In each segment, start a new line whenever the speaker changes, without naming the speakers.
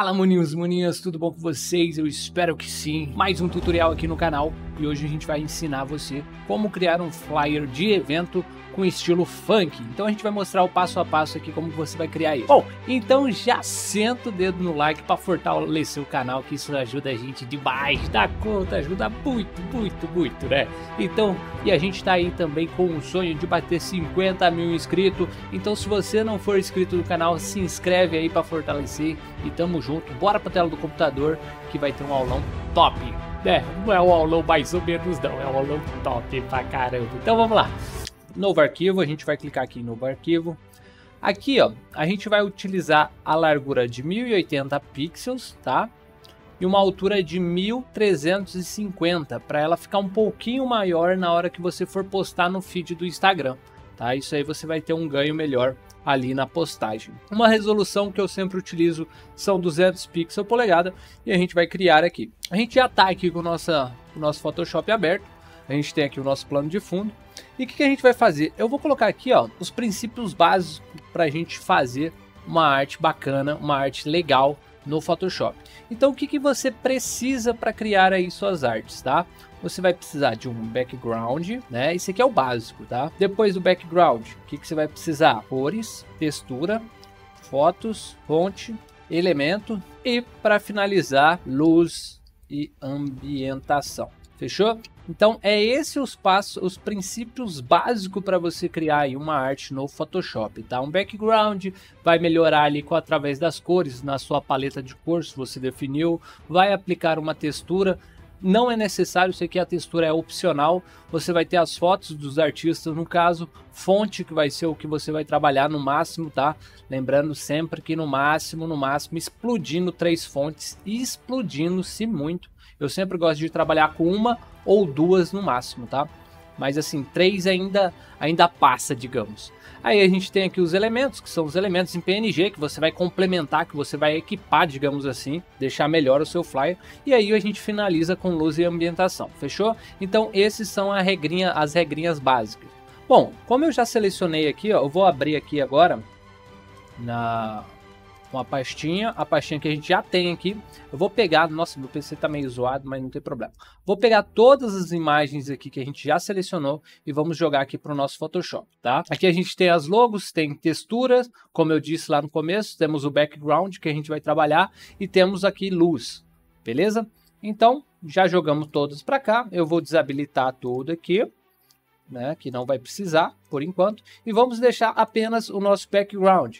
Fala maninhos, maninhas, tudo bom com vocês? Eu espero que sim. Mais um tutorial aqui no canal e hoje a gente vai ensinar você como criar um flyer de evento com estilo funk. Então a gente vai mostrar o passo a passo aqui como você vai criar isso. Bom, então já senta o dedo no like para fortalecer o canal, que isso ajuda a gente demais da conta, ajuda muito, né? Então, e a gente tá aí também com o sonho de bater 50 mil inscritos. Então se você não for inscrito no canal, se inscreve aí para fortalecer e tamo junto. Bora pra tela do computador que vai ter um aulão top. Não é um aulão mais ou menos não, é um aulão top pra caramba. Então vamos lá. Novo arquivo, a gente vai clicar aqui em novo arquivo. Aqui, ó, a gente vai utilizar a largura de 1080 pixels, tá? E uma altura de 1350, para ela ficar um pouquinho maior na hora que você for postar no feed do Instagram, tá? Isso aí você vai ter um ganho melhor ali na postagem. Uma resolução que eu sempre utilizo são 200 pixels polegada e a gente vai criar aqui. A gente já tá aqui com o nosso Photoshop aberto. A gente tem aqui o nosso plano de fundo. E o que a gente vai fazer? Eu vou colocar aqui, ó, os princípios básicos para a gente fazer uma arte bacana, uma arte legal no Photoshop. Então o que você precisa para criar aí suas artes, tá? Você vai precisar de um background, né? Esse aqui é o básico, tá? Depois do background, o que você vai precisar? Cores, textura, fotos, fonte, elemento e para finalizar, luz e ambientação. Fechou? Então é esse os passos, os princípios básicos para você criar aí uma arte no Photoshop, tá? Um background vai melhorar ali através das cores na sua paleta de cores, se você definiu, vai aplicar uma textura. Não é necessário, isso aqui a textura é opcional. Você vai ter as fotos dos artistas, no caso, fonte que vai ser o que você vai trabalhar no máximo, tá? Lembrando sempre que no máximo, explodindo 3 fontes e explodindo-se muito. Eu sempre gosto de trabalhar com uma ou duas no máximo, tá? Mas assim, 3 ainda passa, digamos. Aí a gente tem aqui os elementos, que são os elementos em PNG, que você vai complementar, que você vai equipar, digamos assim, deixar melhor o seu flyer. E aí a gente finaliza com luz e ambientação, fechou? Então esses são as regrinhas básicas. Bom, como eu já selecionei aqui, ó, eu vou abrir aqui agora uma pastinha, a pastinha que a gente já tem aqui. Eu vou pegar, nossa, meu PC tá meio zoado, mas não tem problema. Vou pegar todas as imagens aqui que a gente já selecionou e vamos jogar aqui para o nosso Photoshop, tá? Aqui a gente tem as logos, tem texturas, como eu disse lá no começo, temos o background que a gente vai trabalhar e temos aqui luz, beleza? Então, já jogamos todas para cá, eu vou desabilitar tudo aqui, né, que não vai precisar por enquanto, e vamos deixar apenas o nosso background.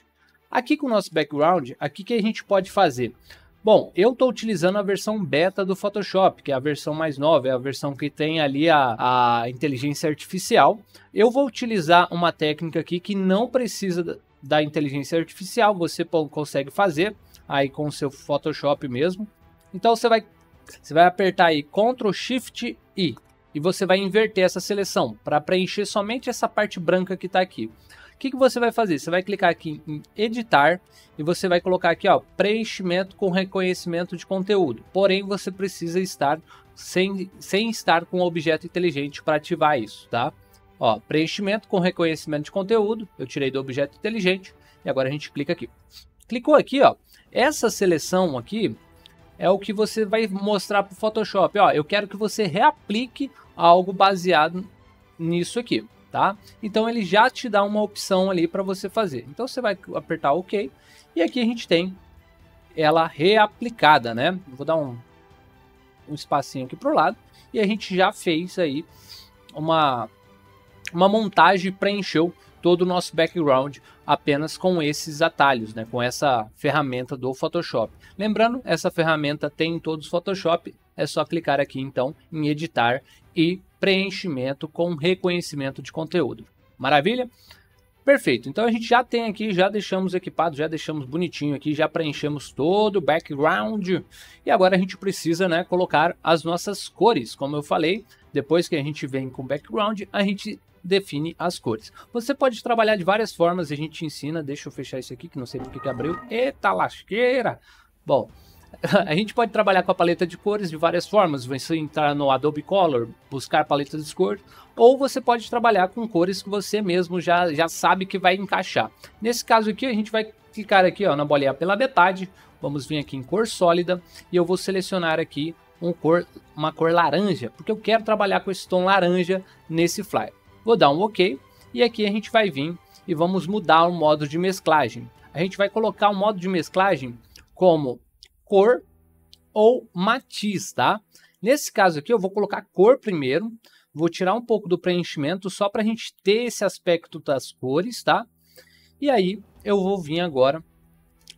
Aqui com o nosso background, aqui que a gente pode fazer? Bom, eu estou utilizando a versão beta do Photoshop, que é a versão mais nova, é a versão que tem ali a inteligência artificial. Eu vou utilizar uma técnica aqui que não precisa da inteligência artificial, você consegue fazer aí com o seu Photoshop mesmo. Então você vai apertar aí Ctrl Shift I e você vai inverter essa seleção para preencher somente essa parte branca que está aqui. O que você vai fazer? Você vai clicar aqui em editar e você vai colocar aqui, ó, preenchimento com reconhecimento de conteúdo. Porém, você precisa estar sem estar com o objeto inteligente para ativar isso, tá? Ó, preenchimento com reconhecimento de conteúdo. Eu tirei do objeto inteligente e agora a gente clica aqui. Clicou aqui, ó. Essa seleção aqui é o que você vai mostrar para o Photoshop. Ó, eu quero que você reaplique algo baseado nisso aqui. Tá? Então ele já te dá uma opção ali para você fazer. Então você vai apertar OK e aqui a gente tem ela reaplicada, né? Vou dar um espacinho aqui pro lado e a gente já fez aí uma montagem, preencheu todo o nosso background apenas com esses atalhos, né? Com essa ferramenta do Photoshop. Lembrando, essa ferramenta tem em todos os Photoshop, é só clicar aqui então em editar e preenchimento com reconhecimento de conteúdo. Maravilha? Perfeito. Então a gente já tem aqui, já deixamos equipado, já deixamos bonitinho aqui, já preenchemos todo o background. E agora a gente precisa, né, colocar as nossas cores. Como eu falei, depois que a gente vem com o background, a gente define as cores. Você pode trabalhar de várias formas, a gente ensina. Deixa eu fechar isso aqui que não sei porque que abriu. Eita lasqueira! Bom, a gente pode trabalhar com a paleta de cores de várias formas. Você entrar no Adobe Color, buscar paletas de cores, ou você pode trabalhar com cores que você mesmo já sabe que vai encaixar. Nesse caso aqui, a gente vai clicar aqui, ó, na bolinha pela metade, Vamos vir aqui em cor sólida e eu vou selecionar aqui uma cor laranja, porque eu quero trabalhar com esse tom laranja nesse flyer. Vou dar um OK e aqui a gente vai vir e vamos mudar o modo de mesclagem. A gente vai colocar o modo de mesclagem como cor ou matiz, tá? Nesse caso aqui eu vou colocar cor primeiro, vou tirar um pouco do preenchimento só para a gente ter esse aspecto das cores, tá? E aí eu vou vir agora,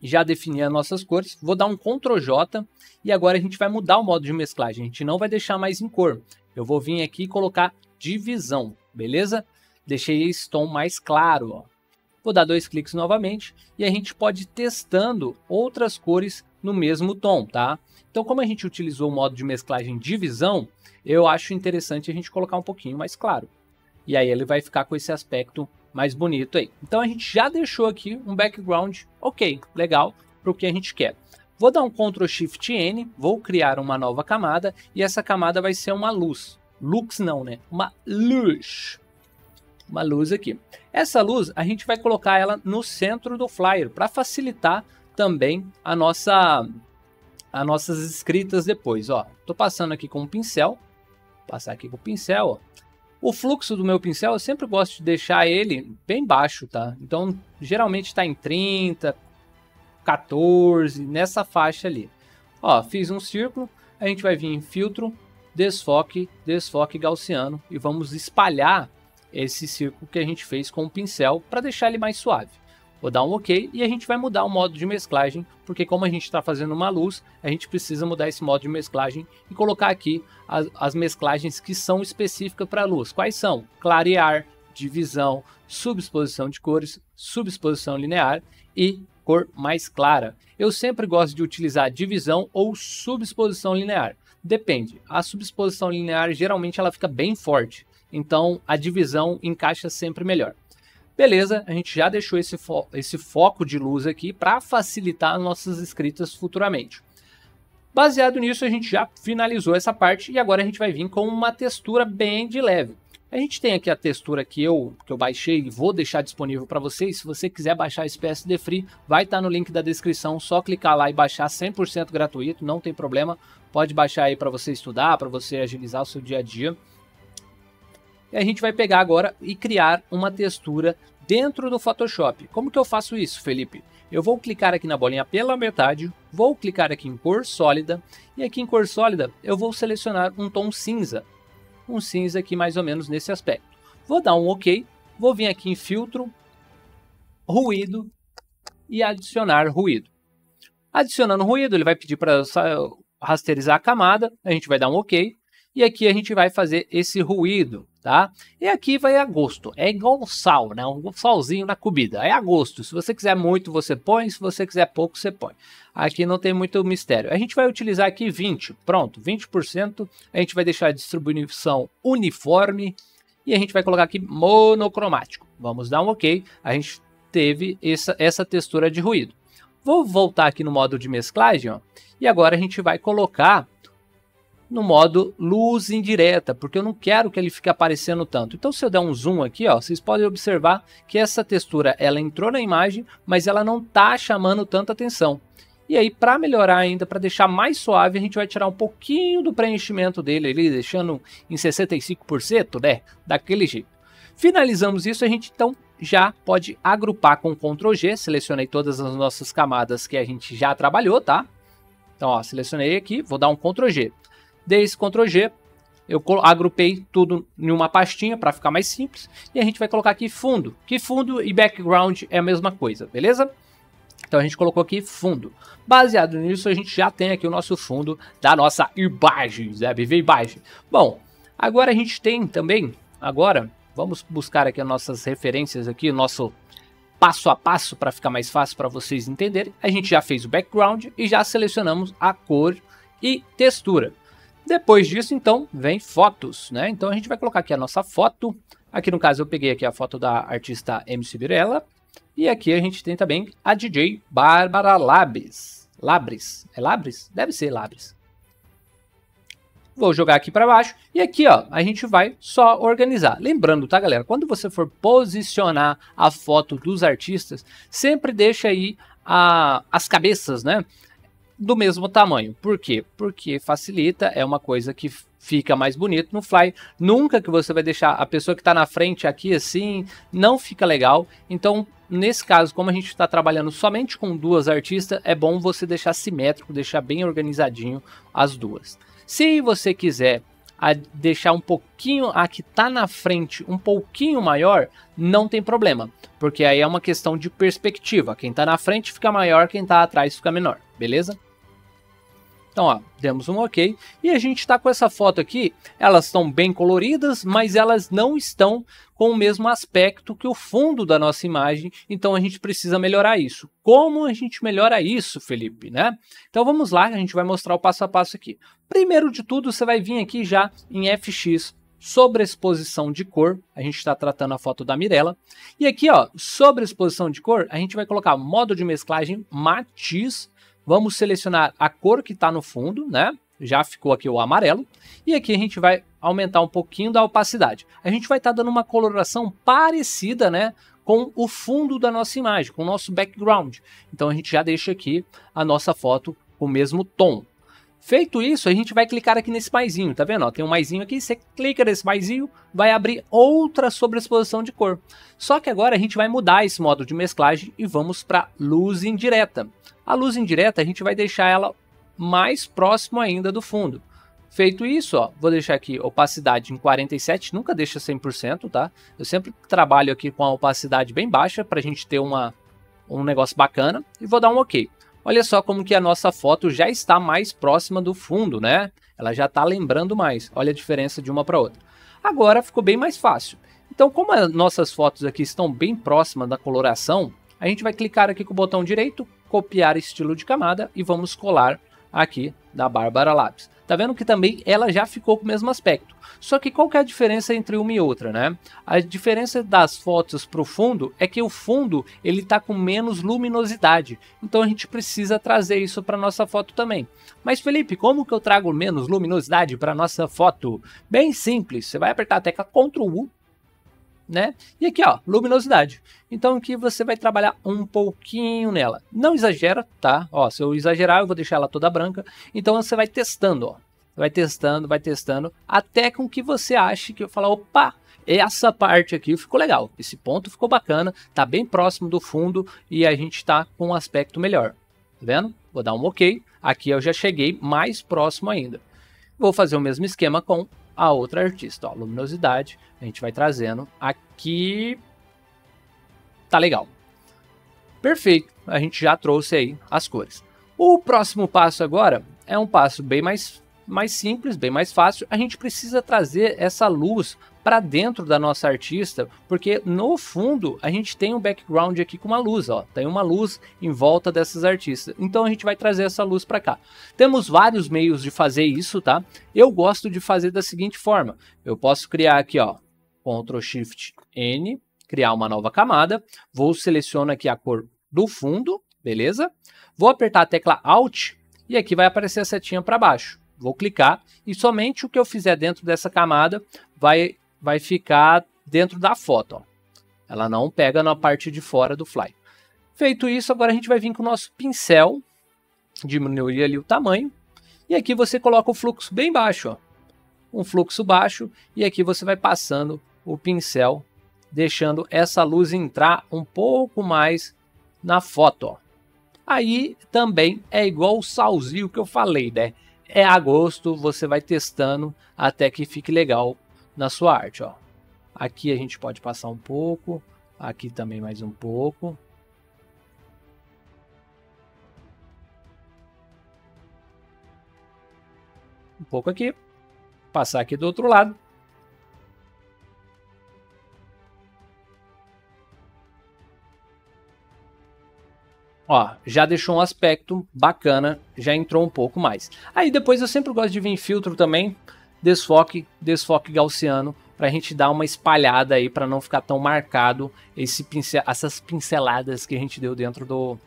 já definir as nossas cores, vou dar um Ctrl J e agora a gente vai mudar o modo de mesclagem, a gente não vai deixar mais em cor. Eu vou vir aqui e colocar divisão, beleza? Deixei esse tom mais claro, ó. Vou dar 2 cliques novamente e a gente pode ir testando outras cores no mesmo tom, tá? Então, como a gente utilizou o modo de mesclagem divisão, eu acho interessante a gente colocar um pouquinho mais claro. E aí ele vai ficar com esse aspecto mais bonito aí. Então a gente já deixou aqui um background ok, legal, para o que a gente quer. Vou dar um Ctrl Shift N, vou criar uma nova camada e essa camada vai ser uma luz. Lux não, né? Uma luz. Uma luz aqui. Essa luz a gente vai colocar ela no centro do flyer para facilitar também as nossas escritas depois, ó. Tô passando aqui com o pincel, passar aqui com o pincel, ó. O fluxo do meu pincel eu sempre gosto de deixar ele bem baixo, tá? Então geralmente está em 30, 14, nessa faixa ali. Ó, fiz um círculo, a gente vai vir em filtro, desfoque, desfoque gaussiano e vamos espalhar esse círculo que a gente fez com o pincel para deixar ele mais suave. Vou dar um OK e a gente vai mudar o modo de mesclagem, porque como a gente está fazendo uma luz, a gente precisa mudar esse modo de mesclagem e colocar aqui as mesclagens que são específicas para a luz. Quais são? Clarear, divisão, subexposição de cores, subexposição linear e cor mais clara. Eu sempre gosto de utilizar divisão ou subexposição linear. Depende. A subexposição linear geralmente ela fica bem forte, então a divisão encaixa sempre melhor. Beleza, a gente já deixou esse foco de luz aqui para facilitar nossas escritas futuramente. Baseado nisso, a gente já finalizou essa parte e agora a gente vai vir com uma textura bem de leve. A gente tem aqui a textura que eu baixei e vou deixar disponível para vocês. Se você quiser baixar esse PSD Free, vai estar no link da descrição, só clicar lá e baixar 100% gratuito, não tem problema. Pode baixar aí para você estudar, para você agilizar o seu dia a dia. E a gente vai pegar agora e criar uma textura dentro do Photoshop. Como que eu faço isso, Felipe? Eu vou clicar aqui na bolinha pela metade, vou clicar aqui em cor sólida, e aqui em cor sólida eu vou selecionar um tom cinza. Um cinza aqui mais ou menos nesse aspecto. Vou dar um OK, vou vir aqui em filtro, ruído e adicionar ruído. Adicionando ruído, ele vai pedir para rasterizar a camada, a gente vai dar um OK, e aqui a gente vai fazer esse ruído, tá? E aqui vai a gosto, é igual um sal, né? Um salzinho na comida, é a gosto. Se você quiser muito, você põe, se você quiser pouco, você põe. Aqui não tem muito mistério. A gente vai utilizar aqui 20, pronto, 20%. A gente vai deixar a distribuição uniforme e a gente vai colocar aqui monocromático. Vamos dar um OK, a gente teve essa textura de ruído. Vou voltar aqui no modo de mesclagem, ó, e agora a gente vai colocar no modo luz indireta, porque eu não quero que ele fique aparecendo tanto. Então se eu der um zoom aqui, ó, vocês podem observar que essa textura ela entrou na imagem, mas ela não está chamando tanta atenção. E aí para melhorar ainda, para deixar mais suave, a gente vai tirar um pouquinho do preenchimento dele, ali, deixando em 65%, né? Daquele jeito. Finalizamos isso, a gente então já pode agrupar com Ctrl G, selecionei todas as nossas camadas que a gente já trabalhou, tá? Então ó, selecionei aqui, vou dar um Ctrl G. Dei esse Ctrl G, eu agrupei tudo em uma pastinha para ficar mais simples. E a gente vai colocar aqui fundo, que fundo e background é a mesma coisa, beleza? Então a gente colocou aqui fundo. Baseado nisso, a gente já tem aqui o nosso fundo da nossa imagem, né? Imagem. Bom, agora a gente tem também, vamos buscar aqui as nossas referências aqui, o nosso passo a passo para ficar mais fácil para vocês entenderem. A gente já fez o background e já selecionamos a cor e textura. Depois disso, então, vem fotos, né? Então a gente vai colocar aqui a nossa foto. Aqui no caso eu peguei aqui a foto da artista MC Virella. E aqui a gente tem também a DJ Bárbara Labres. Labres? É Labres? Deve ser Labres. Vou jogar aqui para baixo. E aqui, ó, a gente vai só organizar. Lembrando, tá, galera? Quando você for posicionar a foto dos artistas, sempre deixa aí as cabeças, né? do mesmo tamanho. Por quê? Porque facilita, é uma coisa que fica mais bonito no Fly. Nunca que você vai deixar a pessoa que está na frente aqui assim, não fica legal. Então, nesse caso, como a gente está trabalhando somente com duas artistas, é bom você deixar simétrico, deixar bem organizadinho as duas. Se você quiser deixar um pouquinho a que está na frente um pouquinho maior, não tem problema, porque aí é uma questão de perspectiva. Quem está na frente fica maior, quem está atrás fica menor, beleza? Então, ó, demos um ok. E a gente está com essa foto aqui, elas estão bem coloridas, mas elas não estão com o mesmo aspecto que o fundo da nossa imagem, então a gente precisa melhorar isso. Como a gente melhora isso, Felipe, né? Então vamos lá, a gente vai mostrar o passo a passo aqui. Primeiro de tudo, você vai vir aqui já em FX, sobreexposição de cor, a gente está tratando a foto da Mirella. E aqui, ó, sobreexposição de cor, a gente vai colocar modo de mesclagem matiz. Vamos selecionar a cor que está no fundo, né? Já ficou aqui o amarelo. E aqui a gente vai aumentar um pouquinho da opacidade. A gente vai estar dando uma coloração parecida, né, com o fundo da nossa imagem, com o nosso background. Então a gente já deixa aqui a nossa foto com o mesmo tom. Feito isso, a gente vai clicar aqui nesse maisinho, tá vendo? Ó, tem um maisinho aqui, você clica nesse maisinho, vai abrir outra sobreexposição de cor. Só que agora a gente vai mudar esse modo de mesclagem e vamos para luz indireta. A luz indireta a gente vai deixar ela mais próximo ainda do fundo. Feito isso, ó, vou deixar aqui opacidade em 47, nunca deixa 100%, tá? Eu sempre trabalho aqui com a opacidade bem baixa para a gente ter um negócio bacana e vou dar um ok. Olha só como que a nossa foto já está mais próxima do fundo, né? Ela já está lembrando mais. Olha a diferença de uma para outra. Agora ficou bem mais fácil. Então, como as nossas fotos aqui estão bem próximas da coloração, a gente vai clicar aqui com o botão direito, copiar estilo de camada e vamos colar aqui da Bárbara Lápis. Tá vendo que também ela já ficou com o mesmo aspecto. Só que qual que é a diferença entre uma e outra, né? A diferença das fotos para o fundo é que o fundo ele tá com menos luminosidade. Então a gente precisa trazer isso para nossa foto também. Mas Felipe, como que eu trago menos luminosidade para nossa foto? Bem simples, você vai apertar a tecla Ctrl U, né? E aqui, ó, luminosidade. Então aqui você vai trabalhar um pouquinho nela. Não exagera, tá? Ó, se eu exagerar, eu vou deixar ela toda branca. Então você vai testando, ó. Vai testando, até com que você ache que eu falar, opa, essa parte aqui ficou legal. Esse ponto ficou bacana, tá bem próximo do fundo e a gente tá com um aspecto melhor. Tá vendo? Vou dar um ok. Aqui eu já cheguei mais próximo ainda. Vou fazer o mesmo esquema com a outra artista, ó, luminosidade, a gente vai trazendo aqui, tá legal, perfeito, a gente já trouxe aí as cores. O próximo passo agora é um passo bem mais simples, bem mais fácil. A gente precisa trazer essa luz para dentro da nossa artista, porque no fundo a gente tem um background aqui com uma luz, ó, tem uma luz em volta dessas artistas, então a gente vai trazer essa luz para cá. Temos vários meios de fazer isso, tá? Eu gosto de fazer da seguinte forma, eu posso criar aqui, ó, Ctrl Shift N, criar uma nova camada, vou selecionar aqui a cor do fundo, beleza? Vou apertar a tecla Alt e aqui vai aparecer a setinha para baixo. Vou clicar e somente o que eu fizer dentro dessa camada vai ficar dentro da foto, ó. Ela não pega na parte de fora do Fly. Feito isso, agora a gente vai vir com o nosso pincel, diminuir ali o tamanho, e aqui você coloca o fluxo bem baixo, ó. Um fluxo baixo, e aqui você vai passando o pincel, deixando essa luz entrar um pouco mais na foto, ó. Aí também é igual o salzinho que eu falei, né? É a gosto, você vai testando até que fique legal na sua arte, ó. Aqui a gente pode passar um pouco, aqui também mais um pouco. Um pouco aqui, passar aqui do outro lado. Ó, já deixou um aspecto bacana, já entrou um pouco mais. Aí depois eu sempre gosto de vir em filtro também, desfoque gaussiano, para a gente dar uma espalhada aí, para não ficar tão marcado essas pinceladas que a gente deu dentro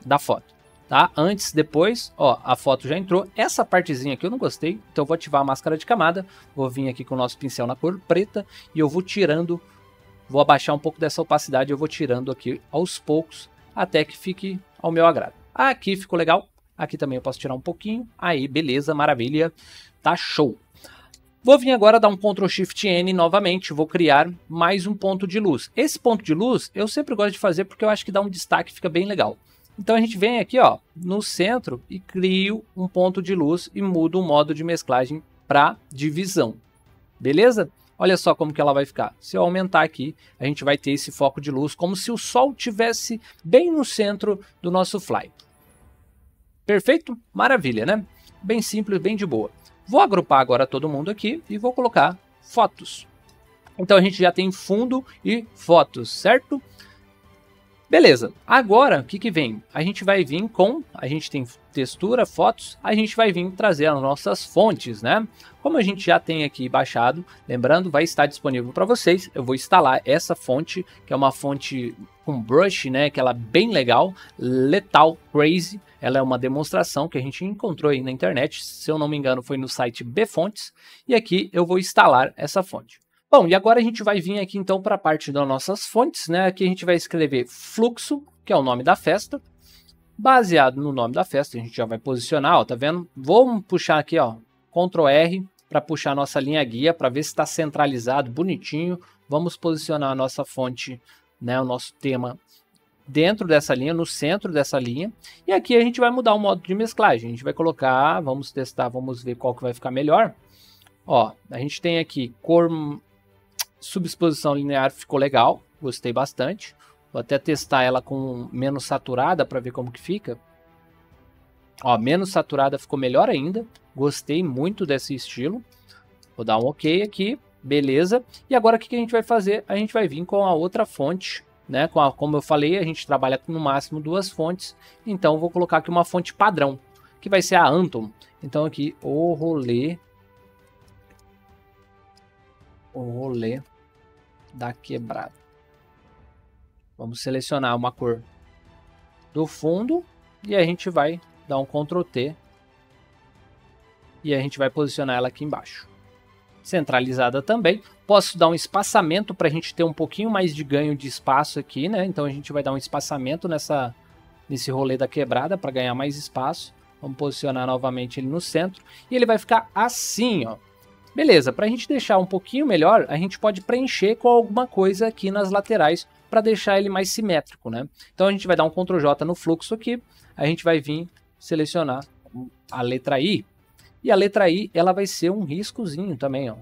da foto, tá? Antes, depois, ó, a foto já entrou. Essa partezinha aqui eu não gostei, então eu vou ativar a máscara de camada, vou vir aqui com o nosso pincel na cor preta e eu vou tirando, vou abaixar um pouco dessa opacidade, eu vou tirando aqui aos poucos, até que fique ao meu agrado. Aqui ficou legal. Aqui também eu posso tirar um pouquinho. Aí, beleza, maravilha. Tá show. Vou vir agora dar um Ctrl Shift N novamente, vou criar mais um ponto de luz. Esse ponto de luz eu sempre gosto de fazer porque eu acho que dá um destaque, fica bem legal. Então a gente vem aqui ó, no centro e crio um ponto de luz e mudo o modo de mesclagem para divisão. Beleza? Olha só como que ela vai ficar. Se eu aumentar aqui, a gente vai ter esse foco de luz como se o sol estivesse bem no centro do nosso Fly. Perfeito? Maravilha, né? Bem simples, bem de boa. Vou agrupar agora todo mundo aqui e vou colocar fotos. Então a gente já tem fundo e fotos, certo? Beleza, agora o que vem? A gente vai vir com, a gente tem textura, fotos, a gente vai vir trazer as nossas fontes, né? Como a gente já tem aqui baixado, lembrando, vai estar disponível para vocês, eu vou instalar essa fonte, que é uma fonte com brush, né? Que ela é bem legal, Lethal Crazy, ela é uma demonstração que a gente encontrou aí na internet, se eu não me engano foi no site Bfontes, e aqui eu vou instalar essa fonte. Bom, e agora a gente vai vir aqui então para a parte das nossas fontes, né? Aqui a gente vai escrever fluxo, que é o nome da festa. Baseado no nome da festa, a gente já vai posicionar, ó, tá vendo? Vou puxar aqui, ó, Ctrl R para puxar a nossa linha guia, para ver se está centralizado, bonitinho. Vamos posicionar a nossa fonte, né, o nosso tema dentro dessa linha, no centro dessa linha. E aqui a gente vai mudar o modo de mesclagem. A gente vai colocar, vamos testar, vamos ver qual que vai ficar melhor. Ó, a gente tem aqui cor... Subexposição linear ficou legal, gostei bastante. Vou até testar ela com menos saturada para ver como que fica. Ó, menos saturada ficou melhor ainda. Gostei muito desse estilo. Vou dar um OK aqui, beleza. E agora o que a gente vai fazer? A gente vai vir com a outra fonte, né? Como eu falei, a gente trabalha com no máximo 2 fontes. Então vou colocar aqui uma fonte padrão, que vai ser a Anton. Então aqui o rolê da quebrada. Vamos selecionar uma cor do fundo e a gente vai dar um Ctrl T e a gente vai posicionar ela aqui embaixo. Centralizada também. Posso dar um espaçamento para a gente ter um pouquinho mais de ganho de espaço aqui, né? Então a gente vai dar um espaçamento nesse rolê da quebrada para ganhar mais espaço. Vamos posicionar novamente ele no centro e ele vai ficar assim, ó. Beleza, para a gente deixar um pouquinho melhor, a gente pode preencher com alguma coisa aqui nas laterais para deixar ele mais simétrico, né? Então a gente vai dar um Ctrl J no fluxo aqui, a gente vai vir selecionar a letra I, e a letra I ela vai ser um riscozinho também, ó.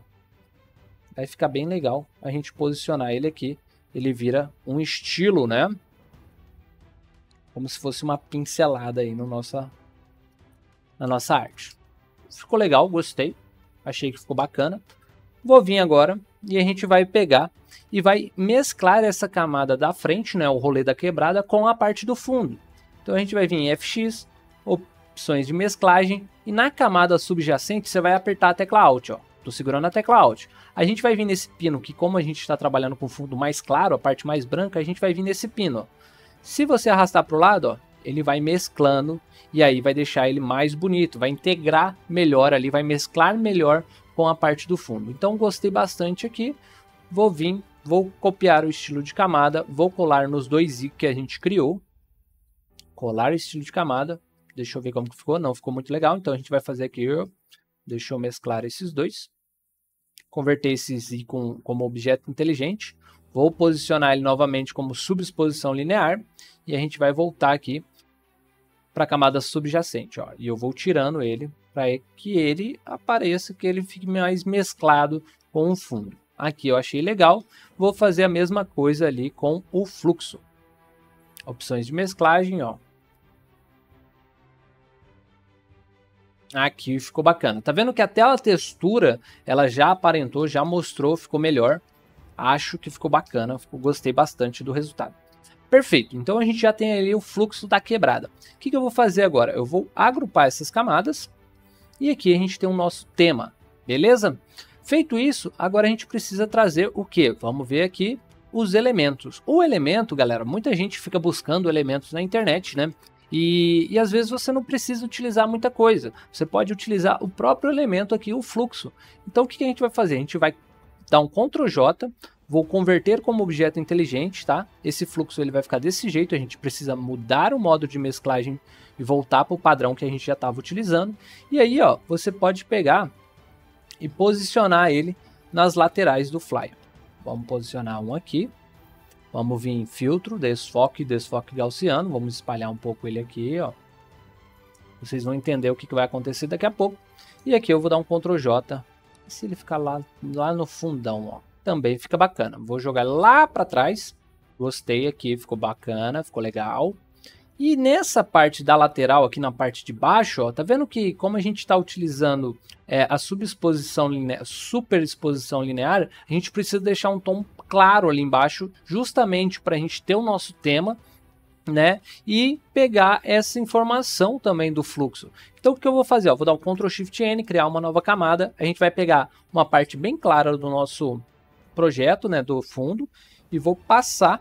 Vai ficar bem legal a gente posicionar ele aqui, ele vira um estilo, né? Como se fosse uma pincelada aí na nossa arte. Ficou legal, gostei. Achei que ficou bacana. Vou vir agora e a gente vai pegar e vai mesclar essa camada da frente, né, o rolê da quebrada, com a parte do fundo. Então a gente vai vir em FX, opções de mesclagem, e na camada subjacente você vai apertar a tecla Alt, ó. Tô segurando a tecla Alt. A gente vai vir nesse pino que, como a gente está trabalhando com fundo mais claro, a parte mais branca, a gente vai vir nesse pino, ó. Se você arrastar para o lado, ó, ele vai mesclando e aí vai deixar ele mais bonito, vai integrar melhor ali, vai mesclar melhor com a parte do fundo. Então gostei bastante aqui, vou vir, vou copiar o estilo de camada, vou colar nos 2 i que a gente criou, colar estilo de camada, deixa eu ver como que ficou, não ficou muito legal, então a gente vai fazer aqui, deixa eu mesclar esses dois, converter esses i como objeto inteligente, vou posicionar ele novamente como subexposição linear e a gente vai voltar aqui para a camada subjacente, ó, e eu vou tirando ele para que ele apareça, que ele fique mais mesclado com o fundo. Aqui eu achei legal, vou fazer a mesma coisa ali com o fluxo. Opções de mesclagem, ó. Aqui ficou bacana. Tá vendo que até a textura ela já aparentou, já mostrou, ficou melhor. Acho que ficou bacana, gostei bastante do resultado. Perfeito, então a gente já tem ali o fluxo da quebrada. O que eu vou fazer agora? Eu vou agrupar essas camadas e aqui a gente tem o nosso tema, beleza? Feito isso, agora a gente precisa trazer o que? Vamos ver aqui os elementos. O elemento, galera, muita gente fica buscando elementos na internet, né? E às vezes você não precisa utilizar muita coisa. Você pode utilizar o próprio elemento aqui, o fluxo. Então o que a gente vai fazer? A gente vai dar um Ctrl J, Vou converter como objeto inteligente, tá? Esse fluxo ele vai ficar desse jeito, a gente precisa mudar o modo de mesclagem e voltar para o padrão que a gente já estava utilizando. E aí, ó, você pode pegar e posicionar ele nas laterais do flyer. Vamos posicionar um aqui. Vamos vir em filtro, desfoque gaussiano. Vamos espalhar um pouco ele aqui, ó. Vocês vão entender o que vai acontecer daqui a pouco. E aqui eu vou dar um Ctrl J. Se ele ficar lá no fundão, ó, também fica bacana. Vou jogar lá para trás. Gostei aqui, ficou bacana, ficou legal. E nessa parte da lateral, aqui na parte de baixo, ó, tá vendo que como a gente está utilizando a superexposição linear, a gente precisa deixar um tom claro ali embaixo, justamente para a gente ter o nosso tema, né? E pegar essa informação também do fluxo. Então o que eu vou fazer? Ó, vou dar um Ctrl Shift N, criar uma nova camada. A gente vai pegar uma parte bem clara do nosso projeto, né, do fundo, e vou passar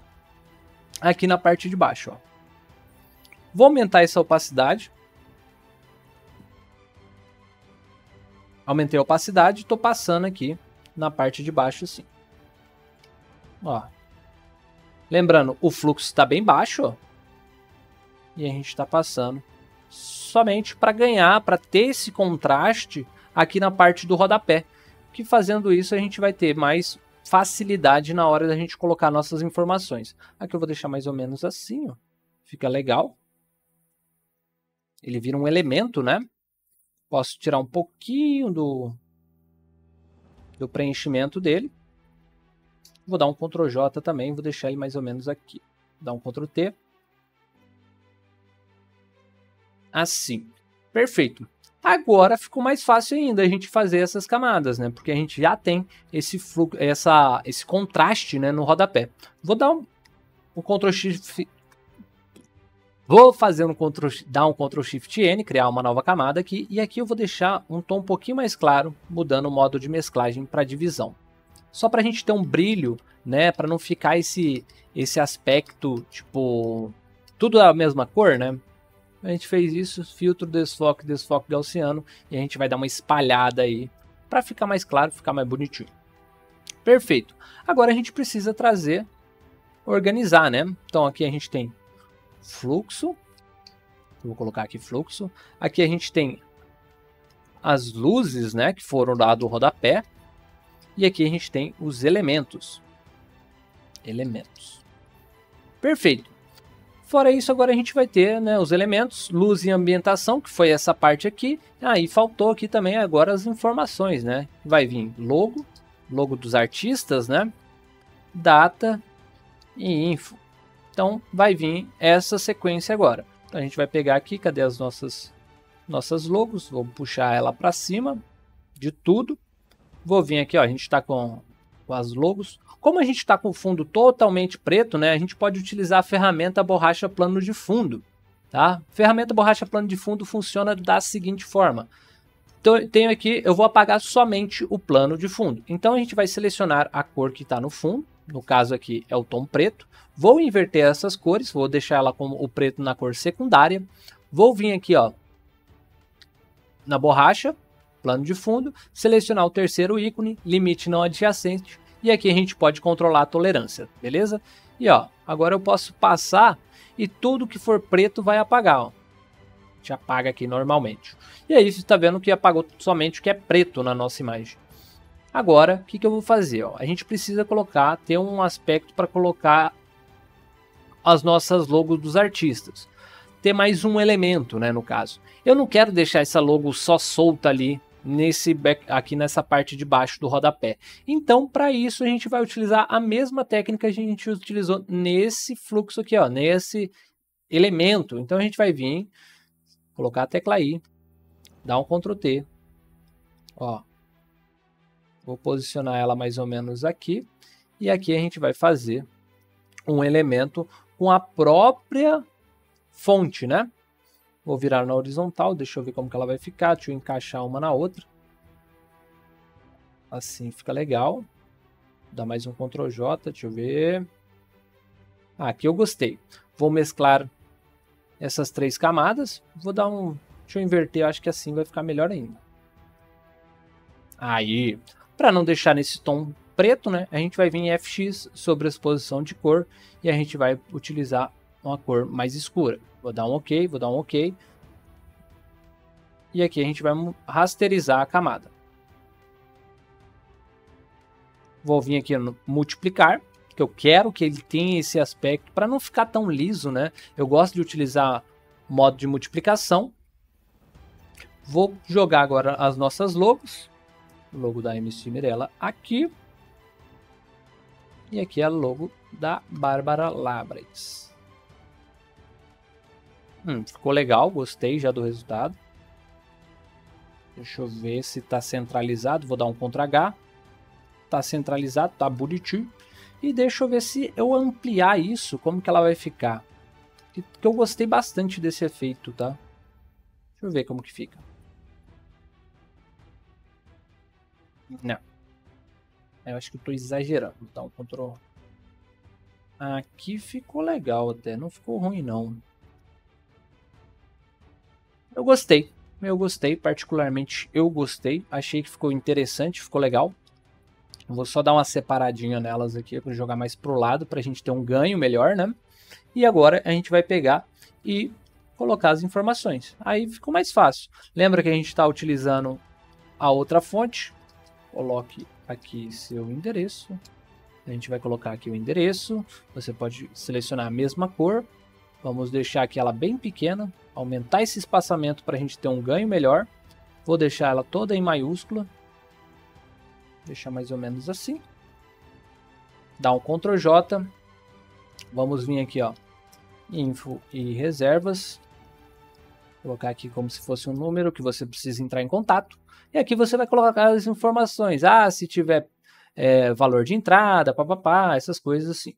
aqui na parte de baixo, ó. Vou aumentar essa opacidade. Aumentei a opacidade e estou passando aqui na parte de baixo assim. Ó. Lembrando, o fluxo está bem baixo, ó. E a gente está passando somente para ganhar, para ter esse contraste aqui na parte do rodapé. Que fazendo isso a gente vai ter mais facilidade na hora da gente colocar nossas informações. Aqui eu vou deixar mais ou menos assim, ó. Fica legal. Ele vira um elemento, né? Posso tirar um pouquinho do preenchimento dele. Vou dar um Ctrl J também, vou deixar ele mais ou menos aqui. Vou dar um Ctrl T. Assim. Perfeito. Agora ficou mais fácil ainda a gente fazer essas camadas, né? Porque a gente já tem esse fluxo, esse contraste, né, no rodapé. Vou dar um Ctrl Shift. Vou fazer dar um Ctrl Shift N, criar uma nova camada aqui, e aqui eu vou deixar um tom um pouquinho mais claro, mudando o modo de mesclagem para divisão. Só para a gente ter um brilho, né, para não ficar esse aspecto, tipo, tudo a mesma cor, né? A gente fez isso, filtro, desfoque gaussiano, e a gente vai dar uma espalhada aí, para ficar mais claro, ficar mais bonitinho. Perfeito. Agora a gente precisa organizar, né? Então aqui a gente tem fluxo, vou colocar aqui fluxo, aqui a gente tem as luzes, né, que foram lá do rodapé, e aqui a gente tem os elementos, perfeito. Fora isso, agora a gente vai ter, né, os elementos, luz e ambientação, que foi essa parte aqui, aí faltou aqui também agora as informações, né, vai vir logo dos artistas, né, data e info. Então, vai vir essa sequência agora. Então, a gente vai pegar aqui, cadê as nossas logos? Vou puxar ela para cima de tudo. Vou vir aqui, ó, a gente está com as logos. Como a gente está com o fundo totalmente preto, né, a gente pode utilizar a ferramenta borracha plano de fundo. Tá? A ferramenta borracha plano de fundo funciona da seguinte forma. Então, tenho aqui, eu vou apagar somente o plano de fundo. Então, a gente vai selecionar a cor que está no fundo. No caso aqui é o tom preto. Vou inverter essas cores, vou deixar ela como o preto na cor secundária. Vou vir aqui, ó, na borracha, plano de fundo, selecionar o terceiro ícone, limite não adjacente, e aqui a gente pode controlar a tolerância, beleza? E ó, agora eu posso passar e tudo que for preto vai apagar, ó. A gente apaga aqui normalmente. E aí você está vendo que apagou somente o que é preto na nossa imagem. Agora, o que eu vou fazer? Ó? A gente precisa ter um aspecto para colocar as nossas logos dos artistas. Ter mais um elemento, né, no caso. Eu não quero deixar essa logo só solta ali, aqui nessa parte de baixo do rodapé. Então, para isso, a gente vai utilizar a mesma técnica que a gente utilizou nesse fluxo aqui, ó, nesse elemento. Então, a gente vai vir, colocar a tecla I, dar um Ctrl T, ó. Vou posicionar ela mais ou menos aqui. E aqui a gente vai fazer um elemento com a própria fonte, né? Vou virar na horizontal, deixa eu ver como que ela vai ficar. Deixa eu encaixar uma na outra. Assim fica legal. Dá mais um Ctrl J, deixa eu ver. Aqui eu gostei. Vou mesclar essas três camadas. Deixa eu inverter, acho que assim vai ficar melhor ainda. Aí, para não deixar nesse tom preto, né? A gente vai vir em FX sobre a exposição de cor e a gente vai utilizar uma cor mais escura. Vou dar um OK, vou dar um OK. E aqui a gente vai rasterizar a camada. Vou vir aqui no multiplicar, que eu quero que ele tenha esse aspecto para não ficar tão liso, né? Eu gosto de utilizar modo de multiplicação. Vou jogar agora as nossas logos. O logo da MC Mirella aqui. E aqui é a logo da Bárbara Labres. Ficou legal, gostei já do resultado. Deixa eu ver se está centralizado. Vou dar um Ctrl H. Está centralizado, tá bonitinho. E deixa eu ver se eu ampliar isso, como que ela vai ficar. Porque eu gostei bastante desse efeito, tá? Deixa eu ver como que fica. Não. Eu acho que eu tô exagerando. Então, Ctrl. Aqui ficou legal até. Não ficou ruim, não. Eu gostei. Eu gostei, particularmente eu gostei. Achei que ficou interessante, ficou legal. Vou só dar uma separadinha nelas aqui para jogar mais pro lado para a gente ter um ganho melhor, né? E agora a gente vai pegar e colocar as informações. Aí ficou mais fácil. Lembra que a gente está utilizando a outra fonte? Coloque aqui seu endereço. A gente vai colocar aqui o endereço. Você pode selecionar a mesma cor. Vamos deixar aqui ela bem pequena. Aumentar esse espaçamento para a gente ter um ganho melhor. Vou deixar ela toda em maiúscula. Deixar mais ou menos assim. Dá um Ctrl J. Vamos vir aqui, ó, info e reservas. Colocar aqui como se fosse um número que você precisa entrar em contato. E aqui você vai colocar as informações. Se tiver valor de entrada, papapá, essas coisas assim.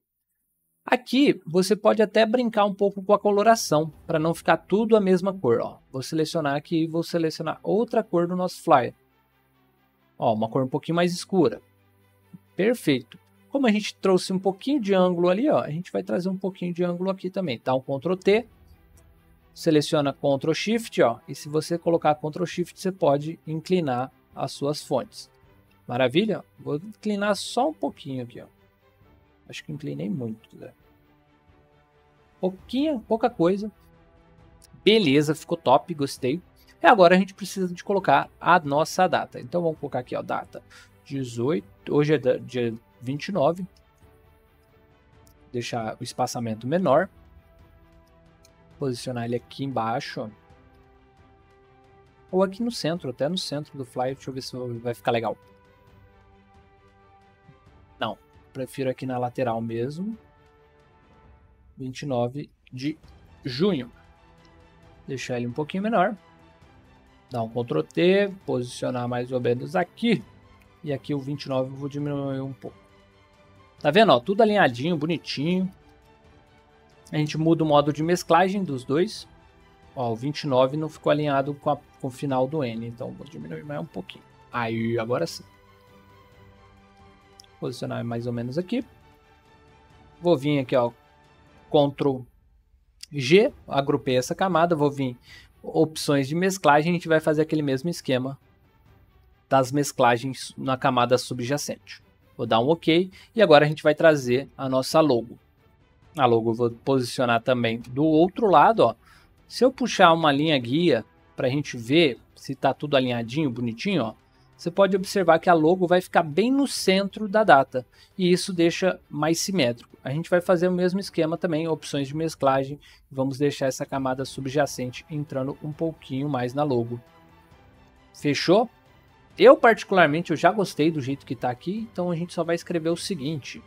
Aqui você pode até brincar um pouco com a coloração, para não ficar tudo a mesma cor. Ó. Vou selecionar aqui e vou selecionar outra cor do nosso flyer. Ó, uma cor um pouquinho mais escura. Perfeito. Como a gente trouxe um pouquinho de ângulo ali, ó, a gente vai trazer um pouquinho de ângulo aqui também. Dá um Ctrl T, seleciona Ctrl Shift, ó, e se você colocar Ctrl Shift, você pode inclinar as suas fontes. Maravilha? Vou inclinar só um pouquinho aqui, ó. Acho que inclinei muito, né? Pouca coisa. Beleza, ficou top, gostei. E agora a gente precisa de colocar a nossa data. Então vamos colocar aqui, ó, data 18. Hoje é dia 29. Deixar o espaçamento menor. Posicionar ele aqui embaixo. Ó. Ou aqui no centro, até no centro do flyer. Deixa eu ver se vai ficar legal. Não, prefiro aqui na lateral mesmo. 29 de junho. Deixar ele um pouquinho menor. Dar um Ctrl T, posicionar mais ou menos aqui. E aqui o 29 eu vou diminuir um pouco. Tá vendo? Ó, tudo alinhadinho, bonitinho. A gente muda o modo de mesclagem dos dois. Ó, o 29 não ficou alinhado com o final do N. Então vou diminuir mais um pouquinho. Aí, agora sim. Posicionar mais ou menos aqui. Vou vir aqui, ó. Ctrl G. Agrupei essa camada. Vou vir opções de mesclagem, a gente vai fazer aquele mesmo esquema das mesclagens na camada subjacente. Vou dar um OK e agora a gente vai trazer a nossa logo. A logo eu vou posicionar também do outro lado. Ó. Se eu puxar uma linha guia para a gente ver se está tudo alinhadinho, bonitinho, ó, você pode observar que a logo vai ficar bem no centro da data e isso deixa mais simétrico. A gente vai fazer o mesmo esquema também, opções de mesclagem. Vamos deixar essa camada subjacente entrando um pouquinho mais na logo. Fechou? Eu particularmente eu já gostei do jeito que está aqui, então a gente só vai escrever o seguinte.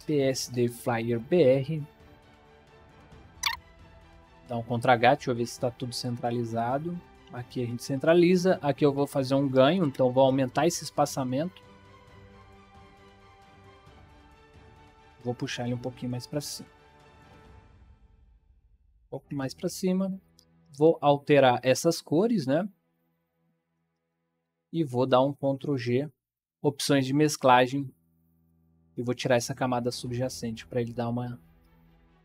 PSD Flyer BR. Dá um Ctrl H, deixa eu ver se está tudo centralizado. Aqui a gente centraliza. Aqui eu vou fazer um ganho, então vou aumentar esse espaçamento. Vou puxar ele um pouquinho mais para cima. Um pouco mais para cima. Vou alterar essas cores, né? E vou dar um Ctrl G. Opções de mesclagem. E vou tirar essa camada subjacente para ele dar uma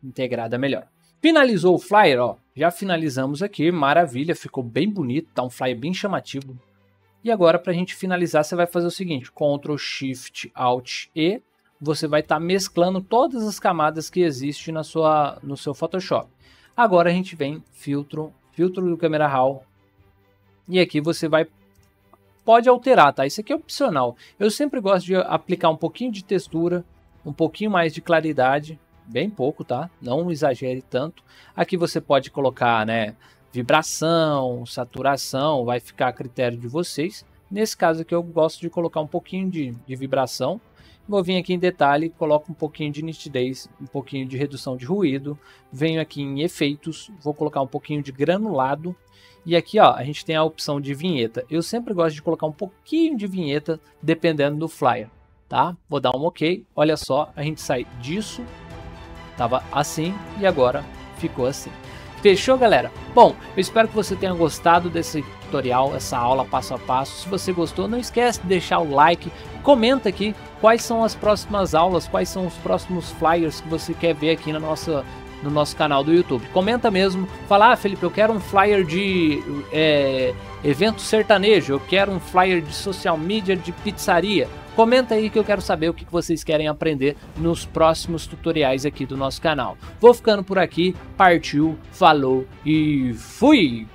integrada melhor. Finalizou o flyer, ó. Já finalizamos aqui. Maravilha, ficou bem bonito. Tá um flyer bem chamativo. E agora, para a gente finalizar, você vai fazer o seguinte, Ctrl, Shift, Alt, E, você vai estar mesclando todas as camadas que existem no seu Photoshop. Agora a gente vem filtro do Camera Raw, e aqui você pode alterar, tá? Isso aqui é opcional. Eu sempre gosto de aplicar um pouquinho de textura, um pouquinho mais de claridade, bem pouco, tá? Não exagere tanto. Aqui você pode colocar, né, vibração, saturação, vai ficar a critério de vocês. Nesse caso aqui eu gosto de colocar um pouquinho de vibração. Vou vir aqui em detalhe, coloco um pouquinho de nitidez, um pouquinho de redução de ruído. Venho aqui em efeitos, vou colocar um pouquinho de granulado. E aqui, ó, a gente tem a opção de vinheta. Eu sempre gosto de colocar um pouquinho de vinheta, dependendo do flyer, tá? Vou dar um OK. Olha só, a gente sai disso, tava assim e agora ficou assim. Fechou, galera? Bom, eu espero que você tenha gostado desse tutorial, essa aula passo a passo. Se você gostou, não esquece de deixar o like, comenta aqui quais são as próximas aulas, quais são os próximos flyers que você quer ver aqui no nosso canal do YouTube. Comenta mesmo, fala, ah, Felipe, eu quero um flyer de evento sertanejo, eu quero um flyer de social media de pizzaria. Comenta aí que eu quero saber o que vocês querem aprender nos próximos tutoriais aqui do nosso canal. Vou ficando por aqui, partiu, falou e fui!